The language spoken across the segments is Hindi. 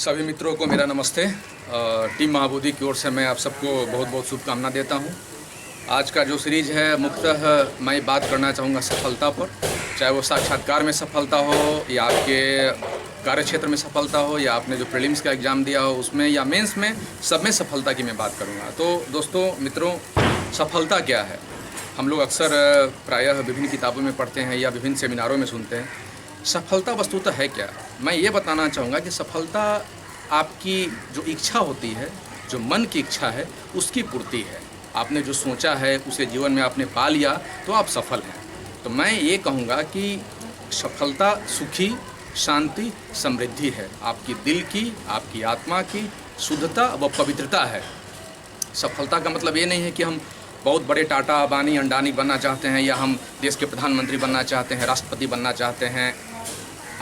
सभी मित्रों को मेरा नमस्ते। टीम महाबोधि की ओर से मैं आप सबको बहुत बहुत शुभकामना देता हूं। आज का जो सीरीज है मुख्यतः मैं बात करना चाहूँगा सफलता पर, चाहे वो साक्षात्कार में सफलता हो या आपके कार्य क्षेत्र में सफलता हो या आपने जो प्रीलिम्स का एग्ज़ाम दिया हो उसमें या मेंस में, सब में सफलता की मैं बात करूँगा। तो दोस्तों मित्रों, सफलता क्या है? हम लोग अक्सर प्रायः विभिन्न किताबों में पढ़ते हैं या विभिन्न सेमिनारों में सुनते हैं। सफलता वस्तुतः है क्या? मैं ये बताना चाहूँगा कि सफलता आपकी जो इच्छा होती है, जो मन की इच्छा है, उसकी पूर्ति है। आपने जो सोचा है उसे जीवन में आपने पा लिया तो आप सफल हैं। तो मैं ये कहूँगा कि सफलता सुखी, शांति, समृद्धि है। आपकी दिल की, आपकी आत्मा की शुद्धता व पवित्रता है। सफलता का मतलब ये नहीं है कि हम बहुत बड़े टाटा, अबानी, अंडानी बनना चाहते हैं या हम देश के प्रधानमंत्री बनना चाहते हैं, राष्ट्रपति बनना चाहते हैं।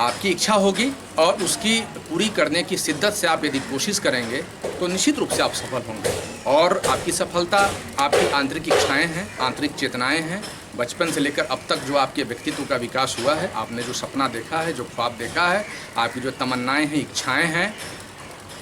आपकी इच्छा होगी और उसकी पूरी करने की शिद्दत से आप यदि कोशिश करेंगे तो निश्चित रूप से आप सफल होंगे। और आपकी सफलता आपकी आंतरिक इच्छाएं हैं, आंतरिक चेतनाएं हैं। बचपन से लेकर अब तक जो आपके व्यक्तित्व का विकास हुआ है, आपने जो सपना देखा है, जो ख्वाब देखा है, आपकी जो तमन्नाएं हैं, इच्छाएं हैं,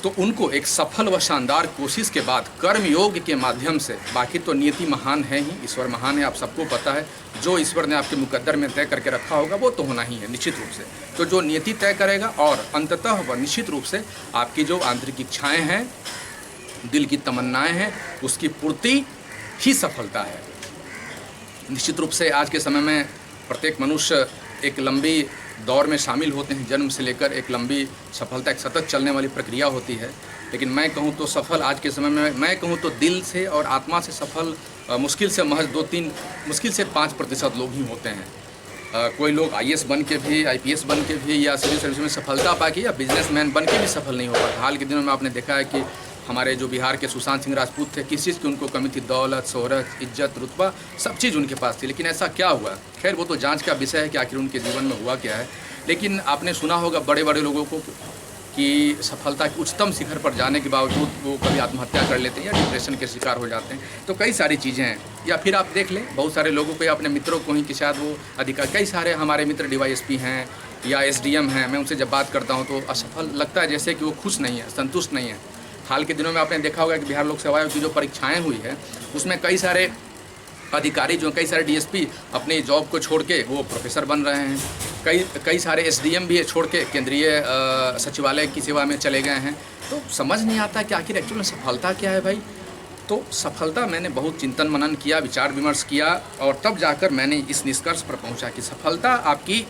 तो उनको एक सफल व शानदार कोशिश के बाद कर्म योग के माध्यम से, बाकी तो नियति महान है ही, ईश्वर महान है, आप सबको पता है। जो ईश्वर ने आपके मुकद्दर में तय करके रखा होगा वो तो होना ही है निश्चित रूप से। तो जो नियति तय करेगा और अंततः व निश्चित रूप से आपकी जो आंतरिक इच्छाएं हैं, दिल की तमन्नाएं हैं, उसकी पूर्ति ही सफलता है। निश्चित रूप से आज के समय में प्रत्येक मनुष्य एक लंबी दौर में शामिल होते हैं। जन्म से लेकर एक लंबी सफलता, एक सतत चलने वाली प्रक्रिया होती है। लेकिन मैं कहूँ तो सफल आज के समय में, मैं कहूँ तो दिल से और आत्मा से सफल मुश्किल से महज 2-3, मुश्किल से 5% लोग ही होते हैं। कोई लोग IAS बन के भी, IPS बन के भी या सिविल सर्विस में सफलता पा के या बिजनेसमैन बन के भी सफल नहीं हो पाता। हाल के दिनों में आपने देखा है कि हमारे जो बिहार के सुशांत सिंह राजपूत थे, किस चीज़ की उनको कमी थी? दौलत, शोहरत, इज्जत, रुतबा, सब चीज़ उनके पास थी। लेकिन ऐसा क्या हुआ? खैर वो तो जांच का विषय है कि आखिर उनके जीवन में हुआ क्या है। लेकिन आपने सुना होगा बड़े बड़े लोगों को कि सफलता के उच्चतम शिखर पर जाने के बावजूद वो कभी आत्महत्या कर लेते हैं या डिप्रेशन के शिकार हो जाते हैं। तो कई सारी चीज़ें हैं। या फिर आप देख लें बहुत सारे लोगों को या अपने मित्रों को ही कि शायद वो अधिकार, कई सारे हमारे मित्र DYSP हैं या SDM हैं, मैं उनसे जब बात करता हूँ तो असफल लगता है, जैसे कि वो खुश नहीं है, संतुष्ट नहीं है। हाल के दिनों में आपने देखा होगा कि बिहार लोक सेवा आयोग की जो परीक्षाएं हुई है उसमें कई सारे अधिकारी, जो कई सारे DSP अपनी जॉब को छोड़ के वो प्रोफेसर बन रहे हैं। कई सारे SDM भी छोड़ के केंद्रीय सचिवालय की सेवा में चले गए हैं। तो समझ नहीं आता कि आखिर एक्चुअल में सफलता क्या है भाई। तो सफलता, मैंने बहुत चिंतन मनन किया, विचार विमर्श किया और तब जाकर मैंने इस निष्कर्ष पर पहुंचा कि सफलता आपकी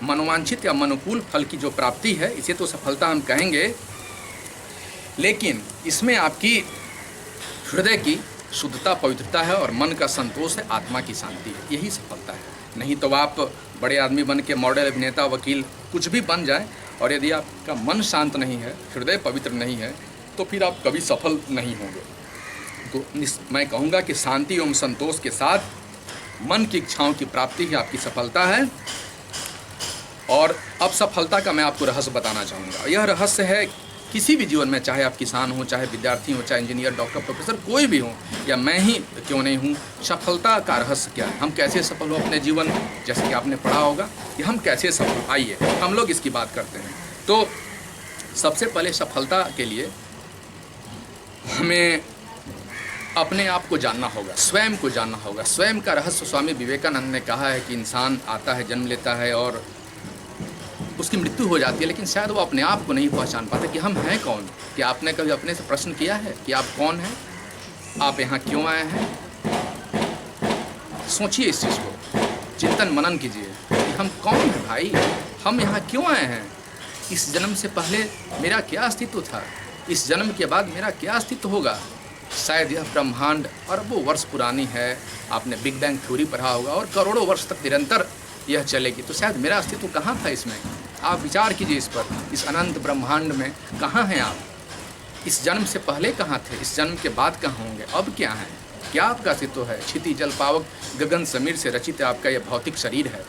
मनोवांछित या अनुकूल फल की जो प्राप्ति है, इसे तो सफलता हम कहेंगे। लेकिन इसमें आपकी हृदय की शुद्धता, पवित्रता है और मन का संतोष है, आत्मा की शांति है। यही सफलता है। नहीं तो आप बड़े आदमी बन के मॉडल, अभिनेता, वकील कुछ भी बन जाएं और यदि आपका मन शांत नहीं है, हृदय पवित्र नहीं है, तो फिर आप कभी सफल नहीं होंगे। तो मैं कहूँगा कि शांति एवं संतोष के साथ मन की इच्छाओं की प्राप्ति ही आपकी सफलता है। और अब सफलता का मैं आपको रहस्य बताना चाहूँगा। यह रहस्य है किसी भी जीवन में, चाहे आप किसान हो, चाहे विद्यार्थी हो, चाहे इंजीनियर, डॉक्टर, प्रोफेसर, कोई भी हो या मैं ही क्यों नहीं हूँ, सफलता का रहस्य क्या है? हम कैसे सफल हो अपने जीवन में? जैसे कि आपने पढ़ा होगा कि हम कैसे सफल, आइए हम लोग इसकी बात करते हैं। तो सबसे पहले सफलता के लिए हमें अपने आप को जानना होगा, स्वयं को जानना होगा। स्वयं का रहस्य स्वामी विवेकानंद ने कहा है कि इंसान आता है, जन्म लेता है और उसकी मृत्यु हो जाती है, लेकिन शायद वो अपने आप को नहीं पहचान पाते कि हम हैं कौन। कि आपने कभी अपने से प्रश्न किया है कि आप कौन हैं? आप यहाँ क्यों आए हैं? सोचिए इस चीज़ को, चिंतन मनन कीजिए कि हम कौन हैं भाई, हम यहाँ क्यों आए हैं? इस जन्म से पहले मेरा क्या अस्तित्व था? इस जन्म के बाद मेरा क्या अस्तित्व होगा? शायद यह ब्रह्मांड अरबों वर्ष पुरानी है, आपने बिग बैंग थ्योरी पढ़ा होगा, और करोड़ों वर्ष तक निरंतर यह चलेगी। तो शायद मेरा अस्तित्व कहाँ था इसमें? आप विचार कीजिए इस पर। इस अनंत ब्रह्मांड में कहाँ हैं आप? इस जन्म से पहले कहाँ थे? इस जन्म के बाद कहाँ होंगे? अब क्या हैं? क्या आपका अस्तित्व है? क्षिति जल पावक गगन समीर से रचित आपका यह भौतिक शरीर है।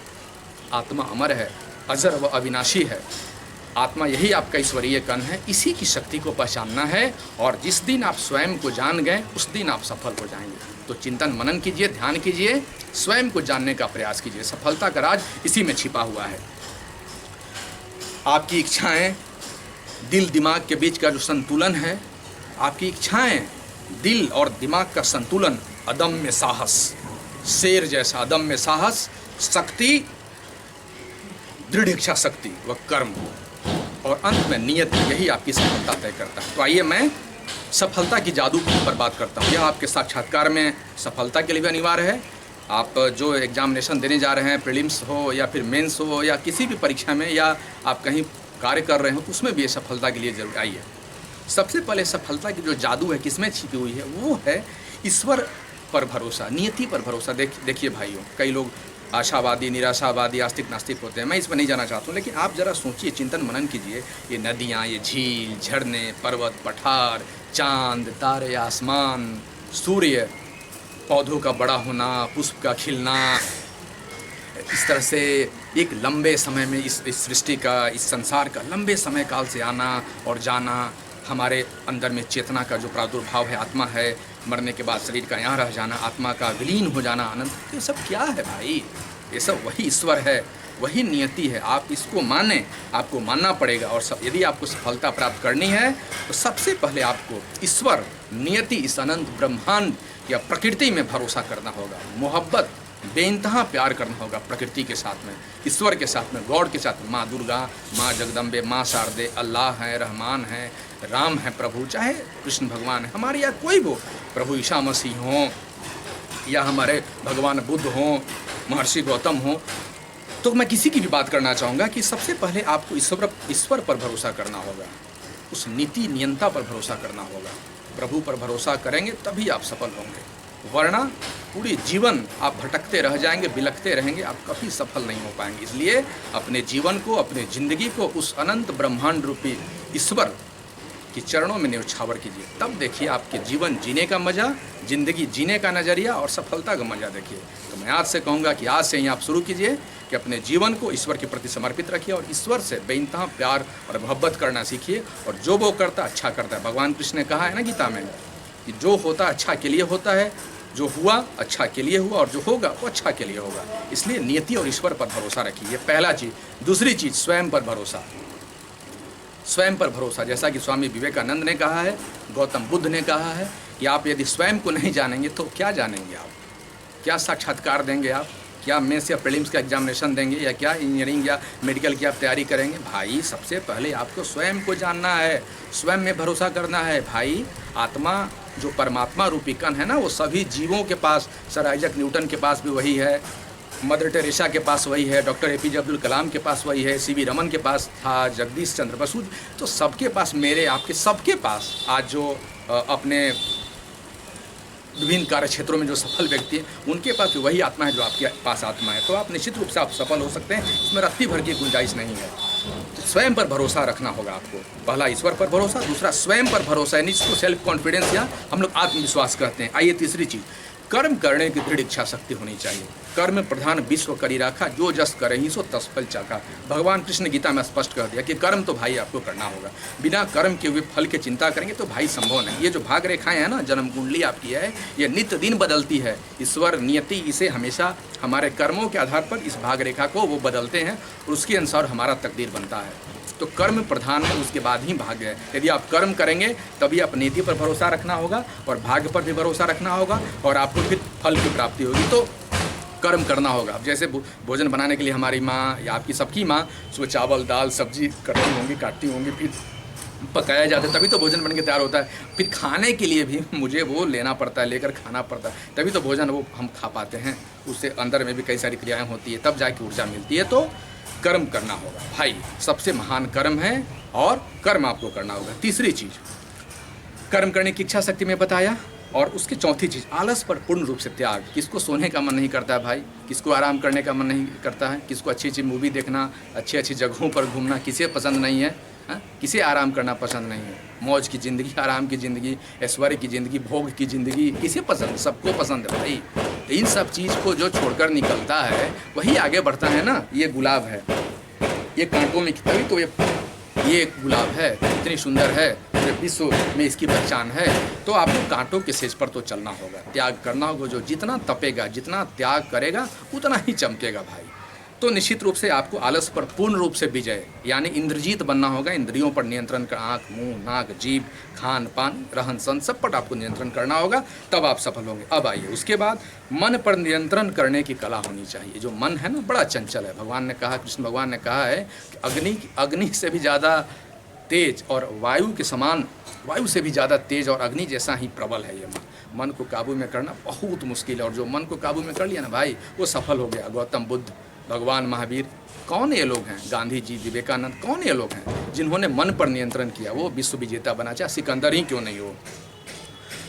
आत्मा अमर है, अजर व अविनाशी है। आत्मा यही आपका ईश्वरीय कण है। इसी की शक्ति को पहचानना है और जिस दिन आप स्वयं को जान गए उस दिन आप सफल हो जाएंगे। तो चिंतन मनन कीजिए, ध्यान कीजिए, स्वयं को जानने का प्रयास कीजिए। सफलता का राज इसी में छिपा हुआ है। आपकी इच्छाएं, दिल दिमाग के बीच का जो संतुलन है, आपकी इच्छाएं, दिल और दिमाग का संतुलन, अदम्य साहस, शेर जैसा अदम्य साहस, शक्ति, दृढ़ इच्छा शक्ति व कर्म, और अंत में नियत, यही आपकी सफलता तय करता है। तो आइए मैं सफलता की जादू पर बात करता हूँ। यह आपके साक्षात्कार में सफलता के लिए भी अनिवार्य है। आप जो एग्जामिनेशन देने जा रहे हैं, प्रीलिम्स हो या फिर मेंस हो या किसी भी परीक्षा में, या आप कहीं कार्य कर रहे हो, तो उसमें भी ये सफलता के लिए जरूर आइए। सबसे पहले सफलता की जो जादू है किसमें छिपी हुई है, वो है ईश्वर पर भरोसा, नियति पर भरोसा। देखिए भाइयों, कई लोग आशावादी, निराशावादी, आस्तिक नास्तिक होते हैं, मैं इसमें नहीं जाना चाहता हूँ, लेकिन आप ज़रा सोचिए, चिंतन मनन कीजिए। ये नदियाँ, ये झील, झरने, पर्वत, पठार, चांद, तारे, आसमान, सूर्य, पौधों का बड़ा होना, पुष्प का खिलना, इस तरह से एक लंबे समय में इस सृष्टि का, इस संसार का लंबे समय काल से आना और जाना, हमारे अंदर में चेतना का जो प्रादुर्भाव है, आत्मा है, मरने के बाद शरीर का यहाँ रह जाना, आत्मा का विलीन हो जाना, आनंद, ये सब क्या है भाई? ये सब वही ईश्वर है, वही नियति है। आप इसको माने, आपको मानना पड़ेगा। और यदि आपको सफलता प्राप्त करनी है तो सबसे पहले आपको ईश्वर, नियति, इस अनंत ब्रह्मांड या प्रकृति में भरोसा करना होगा। मोहब्बत, बेइंतहा प्यार करना होगा प्रकृति के साथ में, ईश्वर के साथ में, गॉड के साथ में। माँ दुर्गा, माँ जगदम्बे, माँ शारदे, अल्लाह है, रहमान है, राम है प्रभु, चाहे कृष्ण भगवान है, हमारे यहाँ कोई वो, प्रभु ईसा मसीह हों या हमारे भगवान बुद्ध हों, महर्षि गौतम हों, तो मैं किसी की भी बात करना चाहूँगा कि सबसे पहले आपको ईश्वर पर भरोसा करना होगा, उस नीति नियंता पर भरोसा करना होगा। प्रभु पर भरोसा करेंगे तभी आप सफल होंगे, वरना पूरी जीवन आप भटकते रह जाएंगे, बिलखते रहेंगे, आप कभी सफल नहीं हो पाएंगे। इसलिए अपने जीवन को, अपने ज़िंदगी को उस अनंत ब्रह्मांड रूपी ईश्वर कि चरणों में न्यौछावर कीजिए, तब देखिए आपके जीवन जीने का मज़ा, ज़िंदगी जीने का नज़रिया और सफलता का मज़ा देखिए। तो मैं आज से कहूँगा कि आज से ही आप शुरू कीजिए कि अपने जीवन को ईश्वर के प्रति समर्पित रखिए और ईश्वर से बेइंतहा प्यार और मोहब्बत करना सीखिए। और जो वो करता अच्छा करता है। भगवान कृष्ण ने कहा है ना गीता में कि जो होता अच्छा के लिए होता है, जो हुआ अच्छा के लिए हुआ और जो होगा वो अच्छा के लिए होगा। इसलिए नियति और ईश्वर पर भरोसा रखिए, पहला चीज़। दूसरी चीज़, स्वयं पर भरोसा। स्वयं पर भरोसा, जैसा कि स्वामी विवेकानंद ने कहा है, गौतम बुद्ध ने कहा है कि आप यदि स्वयं को नहीं जानेंगे तो क्या जानेंगे आप? क्या साक्षात्कार देंगे आप? क्या मेंस या प्रीलिम्स का एग्जामिनेशन देंगे, या क्या इंजीनियरिंग या मेडिकल की आप तैयारी करेंगे? भाई सबसे पहले आपको स्वयं को जानना है, स्वयं में भरोसा करना है। भाई आत्मा जो परमात्मा रूपी कण है ना, वो सभी जीवों के पास, सर आइजक न्यूटन के पास भी वही है, मदर टेरेसा के पास वही है, डॉक्टर APJ अब्दुल कलाम के पास वही है, CV रमन के पास था, जगदीश चंद्र बसु, तो सबके पास, मेरे आपके सबके पास आज जो अपने विभिन्न कार्य क्षेत्रों में जो सफल व्यक्ति हैं, उनके पास वही आत्मा है जो आपके पास आत्मा है। तो आप निश्चित रूप से आप सफल हो सकते हैं, इसमें रत्ती भर की गुंजाइश नहीं है। तो स्वयं पर भरोसा रखना होगा आपको। पहला ईश्वर पर भरोसा, दूसरा स्वयं पर भरोसा, यानी इसको सेल्फ कॉन्फिडेंस या हम लोग आत्मविश्वास कहते हैं। आइए तीसरी चीज़, कर्म करने की दृढ़ इच्छा शक्ति होनी चाहिए। कर्म प्रधान विश्व करी राखा, जो जस करही सो तस फल चाखा। भगवान कृष्ण ने गीता में स्पष्ट कर दिया कि कर्म तो भाई आपको करना होगा। बिना कर्म के हुए फल की चिंता करेंगे तो भाई संभव नहीं। ये जो भाग रेखाएं हैं ना, जन्म कुंडली आपकी है, ये नित्य दिन बदलती है। ईश्वर नियति इसे हमेशा हमारे कर्मों के आधार पर इस भाग रेखा को वो बदलते हैं और उसके अनुसार हमारा तकदीर बनता है। तो कर्म प्रधान है, उसके बाद ही भाग्य है। यदि आप कर्म करेंगे तभी आप नीति पर भरोसा रखना होगा और भाग्य पर भी भरोसा रखना होगा और आपको फिर फल की प्राप्ति होगी। तो कर्म करना होगा। अब जैसे भोजन बनाने के लिए हमारी माँ या आपकी सबकी माँ सुबह चावल दाल सब्जी करती होंगी, काटती होंगी, फिर पकाया जाता है, तभी तो भोजन बन के तैयार होता है। फिर खाने के लिए भी मुझे वो लेना पड़ता है, लेकर खाना पड़ता है, तभी तो भोजन वो हम खा पाते हैं। उससे अंदर में भी कई सारी क्रियाएँ होती है, तब जाके ऊर्जा मिलती है। तो कर्म करना होगा भाई, सबसे महान कर्म है और कर्म आपको करना होगा। तीसरी चीज़, कर्म करने की इच्छा शक्ति में बताया। और उसकी चौथी चीज़, आलस पर पूर्ण रूप से त्याग। किसको सोने का मन नहीं करता है भाई? किसको आराम करने का मन नहीं करता है? किसको अच्छी अच्छी मूवी देखना, अच्छी अच्छी जगहों पर घूमना किसे पसंद नहीं है? हाँ, किसे आराम करना पसंद नहीं है? मौज की ज़िंदगी, आराम की ज़िंदगी, ऐश्वर्य की ज़िंदगी, भोग की ज़िंदगी किसे पसंद? सबको पसंद है भाई। तो इन सब चीज़ को जो छोड़कर निकलता है वही आगे बढ़ता है ना। ये गुलाब है, ये कांटों में, तभी तो ये गुलाब है, इतनी सुंदर है, पूरे विश्व में इसकी पहचान है। तो आपको कांटों के सेज पर तो चलना होगा, त्याग करना होगा। जो जितना तपेगा, जितना त्याग करेगा, उतना ही चमकेगा भाई। तो निश्चित रूप से आपको आलस पर पूर्ण रूप से विजय यानी इंद्रजीत बनना होगा। इंद्रियों पर नियंत्रण कर, आँख, मुंह, नाक, जीभ, खान पान, रहन सहन सब पर आपको नियंत्रण करना होगा, तब आप सफल होंगे। अब आइए उसके बाद मन पर नियंत्रण करने की कला होनी चाहिए। जो मन है ना बड़ा चंचल है। भगवान ने कहा, कृष्ण भगवान ने कहा है कि अग्नि से भी ज़्यादा तेज और वायु के समान, वायु से भी ज़्यादा तेज और अग्नि जैसा ही प्रबल है ये मन को काबू में करना बहुत मुश्किल है। और जो मन को काबू में कर लिया ना भाई, वो सफल हो गया। गौतम बुद्ध, भगवान महावीर, कौन ये लोग हैं? गांधी जी, विवेकानंद, कौन ये लोग हैं जिन्होंने मन पर नियंत्रण किया? वो विश्व विजेता बना, चाहे सिकंदर ही क्यों नहीं हो।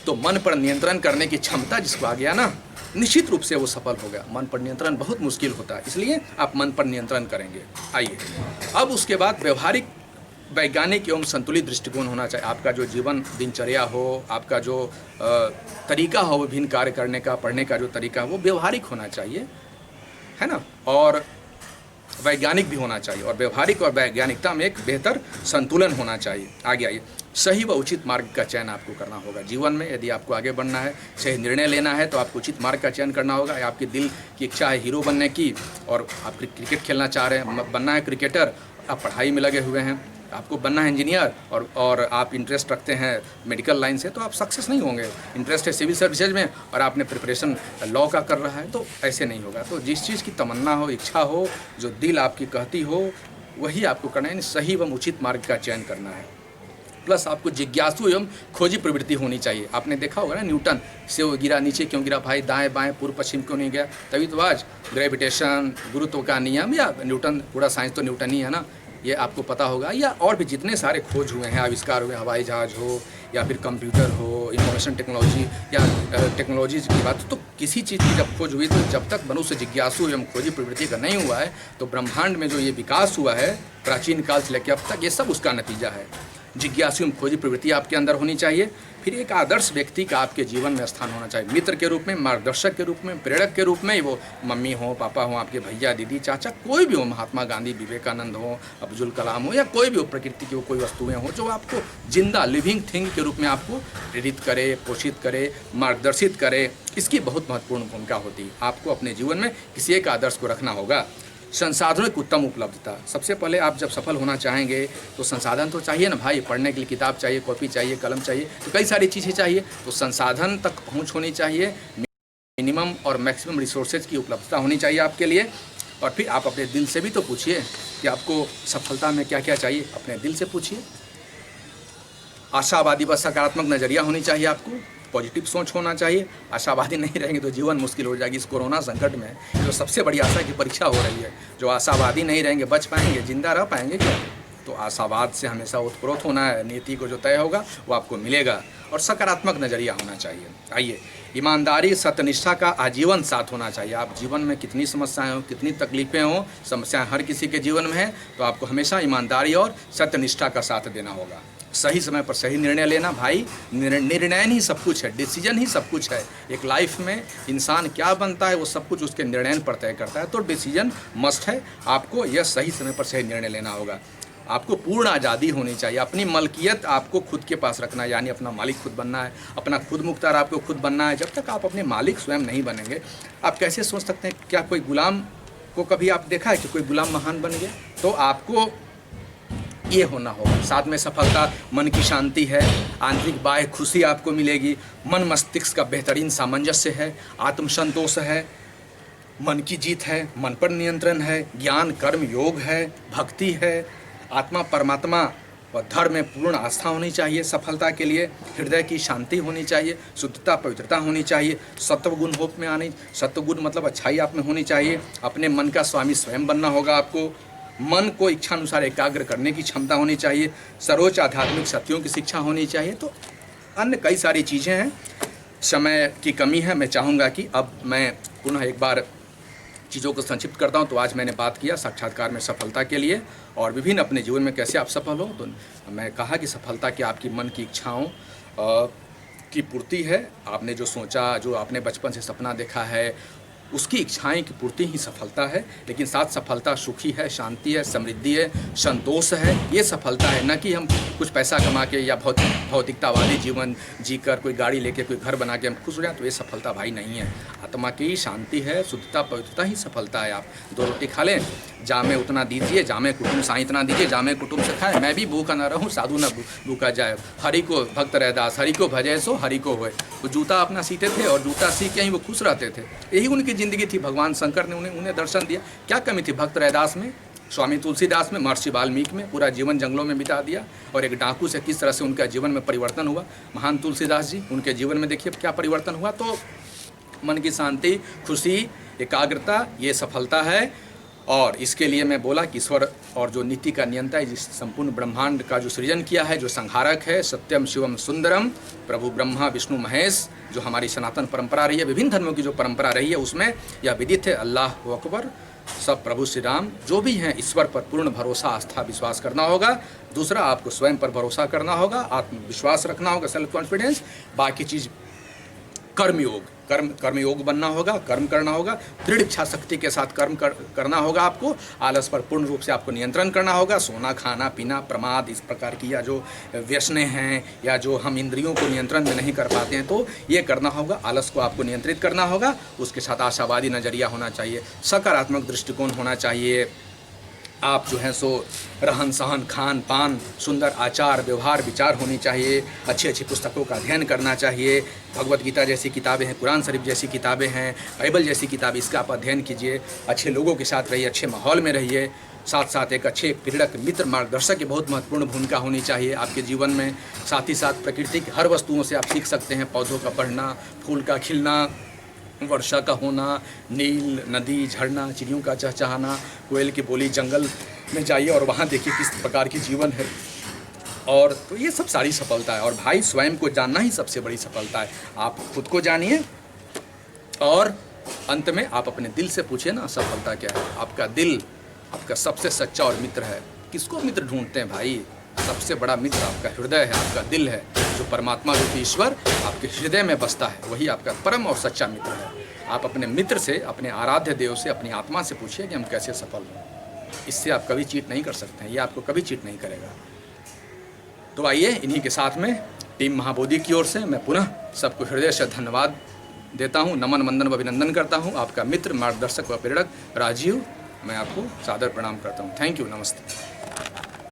तो मन पर नियंत्रण करने की क्षमता जिसको आ गया ना, निश्चित रूप से वो सफल हो गया। मन पर नियंत्रण बहुत मुश्किल होता है, इसलिए आप मन पर नियंत्रण करेंगे। आइए अब उसके बाद व्यवहारिक, वैज्ञानिक एवं संतुलित दृष्टिकोण होना चाहिए। आपका जो जीवन दिनचर्या हो, आपका जो तरीका हो विभिन्न कार्य करने का, पढ़ने का जो तरीका हो, वो व्यवहारिक होना चाहिए, है ना, और वैज्ञानिक भी होना चाहिए। और व्यवहारिक और वैज्ञानिकता में एक बेहतर संतुलन होना चाहिए। आगे आइए, सही व उचित मार्ग का चयन आपको करना होगा। जीवन में यदि आपको आगे बढ़ना है, सही निर्णय लेना है, तो आपको उचित मार्ग का चयन करना होगा। आपके दिल की इच्छा है हीरो बनने की और आप क्रिकेट खेलना चाह रहे हैं, बनना है क्रिकेटर, आप पढ़ाई में लगे हुए हैं, आपको बनना है इंजीनियर और आप इंटरेस्ट रखते हैं मेडिकल लाइन से, तो आप सक्सेस नहीं होंगे। इंटरेस्ट है सिविल सर्विसेज में और आपने प्रिपरेशन लॉ का कर रहा है, तो ऐसे नहीं होगा। तो जिस चीज़ की तमन्ना हो, इच्छा हो, जो दिल आपकी कहती हो, वही आपको करना है। सही व उचित मार्ग का चयन करना है। प्लस आपको जिज्ञासु एवं खोजी प्रवृत्ति होनी चाहिए। आपने देखा होगा ना, न्यूटन से वो गिरा, नीचे क्यों गिरा भाई, दाएं बाएं पूर्व पश्चिम क्यों नहीं गया? तभी तो आज ग्रेविटेशन, गुरुत्व का नियम, या न्यूटन, पूरा साइंस तो न्यूटन ही है ना, ये आपको पता होगा। या और भी जितने सारे खोज हुए हैं, आविष्कार हुए, हवाई जहाज़ हो या फिर कंप्यूटर हो, इंफॉर्मेशन टेक्नोलॉजी या टेक्नोलॉजीज की बात, तो किसी चीज़ की जब खोज हुई, तो जब तक मनुष्य जिज्ञासु एवं खोजी प्रवृत्ति का नहीं हुआ है, तो ब्रह्मांड में जो ये विकास हुआ है प्राचीन काल से लेकर अब तक, ये सब उसका नतीजा है। जिज्ञासु एवं खोजी प्रवृत्ति आपके अंदर होनी चाहिए। फिर एक आदर्श व्यक्ति का आपके जीवन में स्थान होना चाहिए। मित्र के रूप में, मार्गदर्शक के रूप में, प्रेरक के रूप में, वो मम्मी हो, पापा हो, आपके भैया, दीदी, चाचा, कोई भी हो, महात्मा गांधी, विवेकानंद हो, अब्दुल कलाम हो, या कोई भी हो, प्रकृति की वो कोई वस्तुएं हो जो आपको जिंदा लिविंग थिंग के रूप में आपको प्रेरित करे, पोषित करे, मार्गदर्शित करे, इसकी बहुत महत्वपूर्ण भूमिका होती है। आपको अपने जीवन में किसी एक आदर्श को रखना होगा। संसाधनों की उत्तम उपलब्धता। सबसे पहले आप जब सफल होना चाहेंगे तो संसाधन तो चाहिए ना भाई। पढ़ने के लिए किताब चाहिए, कॉपी चाहिए, कलम चाहिए, तो कई सारी चीज़ें चाहिए। तो संसाधन तक पहुंच होनी चाहिए, मिनिमम और मैक्सिमम रिसोर्सेज की उपलब्धता होनी चाहिए आपके लिए। और फिर आप अपने दिल से भी तो पूछिए कि आपको सफलता में क्या क्या चाहिए, अपने दिल से पूछिए। आशावादी व सकारात्मक नज़रिया होनी चाहिए आपको, पॉजिटिव सोच होना चाहिए। आशावादी नहीं रहेंगे तो जीवन मुश्किल हो जाएगी। इस कोरोना संकट में जो सबसे बड़ी आशा की परीक्षा हो रही है, जो आशावादी नहीं रहेंगे बच पाएंगे, जिंदा रह पाएंगे क्या? तो आशावाद से हमेशा उत्प्रोत होना है। नीति को जो तय होगा वो आपको मिलेगा। और सकारात्मक नज़रिया होना चाहिए। आइए, ईमानदारी, सत्यनिष्ठा का आजीवन साथ होना चाहिए। आप जीवन में कितनी समस्याएं हो, कितनी तकलीफ़ें हो, समस्याएं हर किसी के जीवन में है, तो आपको हमेशा ईमानदारी और सत्यनिष्ठा का साथ देना होगा। सही समय पर सही निर्णय लेना। भाई निर्णय ही सब कुछ है, डिसीजन ही सब कुछ है। एक लाइफ में इंसान क्या बनता है वो सब कुछ उसके निर्णय पर तय करता है। तो डिसीजन मस्ट है। आपको यह सही समय पर सही निर्णय लेना होगा। आपको पूर्ण आज़ादी होनी चाहिए। अपनी मलकियत आपको खुद के पास रखना है, यानी अपना मालिक खुद बनना है। अपना खुद मुख्तार आपको खुद बनना है। जब तक आप अपने मालिक स्वयं नहीं बनेंगे, आप कैसे सोच सकते हैं? क्या कोई गुलाम को कभी आप देखा है कि कोई गुलाम महान बन गया? तो आपको ये होना होगा। साथ में सफलता, मन की शांति है, आंतरिक बाह्य खुशी आपको मिलेगी, मन मस्तिष्क का बेहतरीन सामंजस्य है, आत्मसंतोष है, मन की जीत है, मन पर नियंत्रण है, ज्ञान, कर्म, योग है, भक्ति है, आत्मा परमात्मा व धर्म में पूर्ण आस्था होनी चाहिए। सफलता के लिए हृदय की शांति होनी चाहिए, शुद्धता, पवित्रता होनी चाहिए, सत्वगुण होप में आनी, सत्वगुण मतलब अच्छाई आप में होनी चाहिए। अपने मन का स्वामी स्वयं बनना होगा आपको। मन को इच्छानुसार एकाग्र करने की क्षमता होनी चाहिए। सर्वोच्च आध्यात्मिक सत्यों की शिक्षा होनी चाहिए। तो अन्य कई सारी चीज़ें हैं। समय की कमी है, मैं चाहूँगा कि अब मैं पुनः एक बार चीज़ों को संक्षिप्त करता हूँ। तो आज मैंने बात किया साक्षात्कार में सफलता के लिए और विभिन्न अपने जीवन में कैसे आप सफल हो। तो मैं कहा कि सफलता की आपकी मन की इच्छाओं की पूर्ति है। आपने जो सोचा, जो आपने बचपन से सपना देखा है, उसकी इच्छाएं की पूर्ति ही सफलता है। लेकिन साथ सफलता सुखी है, शांति है, समृद्धि है, संतोष है, ये सफलता है। न कि हम कुछ पैसा कमा के या भौतिकतावादी जीवन जीकर कोई गाड़ी लेके कोई घर बना के हम खुश हो जाए, तो ये सफलता भाई नहीं है। आत्मा की शांति है, शुद्धता, पवित्रता ही सफलता है। आप 2 रोटी खा लें, जामे उतना दीजिए, जामे कुटुंब साई इतना दीजिए, जामे कुटुंब से खाए, मैं भी भूखा न रहूं, साधु न भूखा जाए। हरि को भक्त रैदास, हरि को भजे सो हरि को होए। वो जूता अपना सीते थे और जूता सी के ही वो खुश रहते थे। यही उनकी ज़िंदगी थी। भगवान शंकर ने उन्हें दर्शन दिया। क्या कमी थी भक्त रैदास में, स्वामी तुलसीदास में, महर्षि वाल्मीकि में? पूरा जीवन जंगलों में बिता दिया और एक डाकू से किस तरह से उनका जीवन में परिवर्तन हुआ। महान तुलसीदास जी, उनके जीवन में देखिए क्या परिवर्तन हुआ। तो मन की शांति, खुशी, एकाग्रता, ये सफलता है। और इसके लिए मैं बोला कि ईश्वर और जो नीति का नियंता है, जिस संपूर्ण ब्रह्मांड का जो सृजन किया है, जो संहारक है, सत्यम शिवम सुंदरम, प्रभु ब्रह्मा विष्णु महेश, जो हमारी सनातन परंपरा रही है, विभिन्न धर्मों की जो परंपरा रही है, उसमें यह विदित है। अल्लाह अकबर, सब प्रभु श्री राम जो भी हैं, ईश्वर पर पूर्ण भरोसा, आस्था, विश्वास करना होगा। दूसरा, आपको स्वयं पर भरोसा करना होगा, आत्मविश्वास रखना होगा, सेल्फ कॉन्फिडेंस। बाकी चीज़ कर्मयोग, कर्मयोग बनना होगा, कर्म करना होगा, दृढ़ इच्छा शक्ति के साथ कर्म करना होगा। आपको आलस पर पूर्ण रूप से आपको नियंत्रण करना होगा। सोना, खाना, पीना, प्रमाद, इस प्रकार की या जो व्यसनें हैं या जो हम इंद्रियों को नियंत्रण में नहीं कर पाते हैं, तो ये करना होगा। आलस को आपको नियंत्रित करना होगा। उसके साथ आशावादी नज़रिया होना चाहिए, सकारात्मक दृष्टिकोण होना चाहिए। आप जो हैं सो रहन सहन, खान पान, सुंदर आचार व्यवहार विचार होनी चाहिए। अच्छी अच्छी पुस्तकों का अध्ययन करना चाहिए। भगवत गीता जैसी किताबें हैं, कुरान शरीफ जैसी किताबें हैं, बाइबल जैसी किताब, इसका आप अध्ययन कीजिए। अच्छे लोगों के साथ रहिए, अच्छे माहौल में रहिए। साथ साथ एक अच्छे प्रेरक मित्र, मार्गदर्शक की बहुत महत्वपूर्ण भूमिका होनी चाहिए आपके जीवन में। साथ ही साथ प्रकृति की हर वस्तुओं से आप सीख सकते हैं। पौधों का बढ़ना, फूल का खिलना, वर्षा का होना, नील, नदी, झरना, चिड़ियों का चहचहाना, कोयल की बोली, जंगल में जाइए और वहाँ देखिए किस प्रकार की जीवन है। और तो ये सब सारी सफलता है। और भाई स्वयं को जानना ही सबसे बड़ी सफलता है। आप खुद को जानिए और अंत में आप अपने दिल से पूछिए ना, सफलता क्या है। आपका दिल आपका सबसे सच्चा और मित्र है। किसको मित्र ढूंढते हैं भाई? सबसे बड़ा मित्र आपका हृदय है, आपका दिल है। जो परमात्मा रूपी ईश्वर आपके हृदय में बसता है, वही आपका परम और सच्चा मित्र है। आप अपने मित्र से, अपने आराध्य देव से, अपनी आत्मा से पूछिए कि हम कैसे सफल हों। इससे आप कभी चीट नहीं कर सकते हैं, ये आपको कभी चीट नहीं करेगा। तो आइए, इन्हीं के साथ में टीम महाबोधि की ओर से मैं पुनः सबको हृदय से धन्यवाद देता हूँ, नमन वंदन व अभिनंदन करता हूँ। आपका मित्र, मार्गदर्शक व प्रेरक राजीव, मैं आपको सादर प्रणाम करता हूँ। थैंक यू, नमस्ते।